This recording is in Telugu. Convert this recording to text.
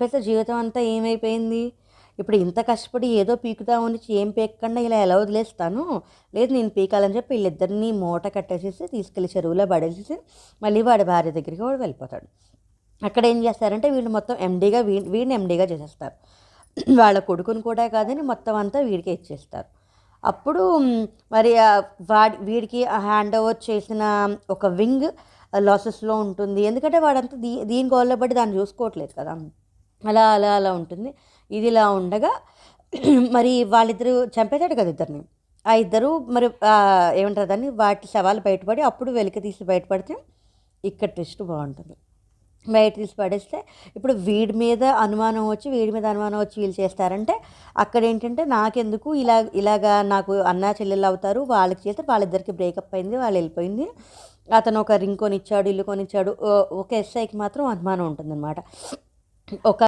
చంపేస్తే జీవితం అంతా ఏమైపోయింది? ఇప్పుడు ఇంత కష్టపడి ఏదో పీకుదామని ఏం పీకకుండా ఇలా ఎలా వదిలేస్తాను? లేదు నేను పీకాలని చెప్పి వీళ్ళిద్దరిని మూట కట్టేసేసి తీసుకెళ్ళి చెరువులో పడేసేసి మళ్ళీ వాడి భార్య దగ్గరికి వాడు వెళ్ళిపోతాడు. అక్కడ ఏం చేస్తారంటే వీళ్ళు మొత్తం ఎండీగా వీడిని ఎండీగా చేసేస్తారు. వాళ్ళ కొడుకుని కూడా కాదని మొత్తం అంతా వీడికే ఇచ్చేస్తారు. అప్పుడు మరి వీడికి హ్యాండ్ ఓవర్ చేసిన ఒక వింగ్ లాసెస్లో ఉంటుంది. ఎందుకంటే వాడంతా దీని గోల్లో పడి దాన్ని చూసుకోవట్లేదు కదా. అలా అలా అలా ఉంటుంది. ఇది ఇలా ఉండగా మరి వాళ్ళిద్దరూ చంపేశాడు కదా ఇద్దరిని. ఆ ఇద్దరు మరి ఏమంటారు దాన్ని, వాటి శవాలు బయటపడి అప్పుడు వెలికి తీసి బయటపడితే ఇక్కడ ట్విస్ట్ బాగుంటుంది. బయట తీసి పడేస్తే ఇప్పుడు వీడి మీద అనుమానం వచ్చి వీళ్ళు చేస్తారంటే అక్కడ ఏంటంటే నాకెందుకు ఇలాగా నాకు అన్నా చెల్లెళ్ళు అవుతారు, వాళ్ళకి చేస్తే వాళ్ళిద్దరికి బ్రేకప్ అయింది, వాళ్ళు వెళ్ళిపోయింది, అతను ఒక రింగ్ కొనిచ్చాడు, ఇల్లు కొనిచ్చాడు. ఒక ఎస్ఐకి మాత్రం అనుమానం ఉంటుందన్నమాట. ఒక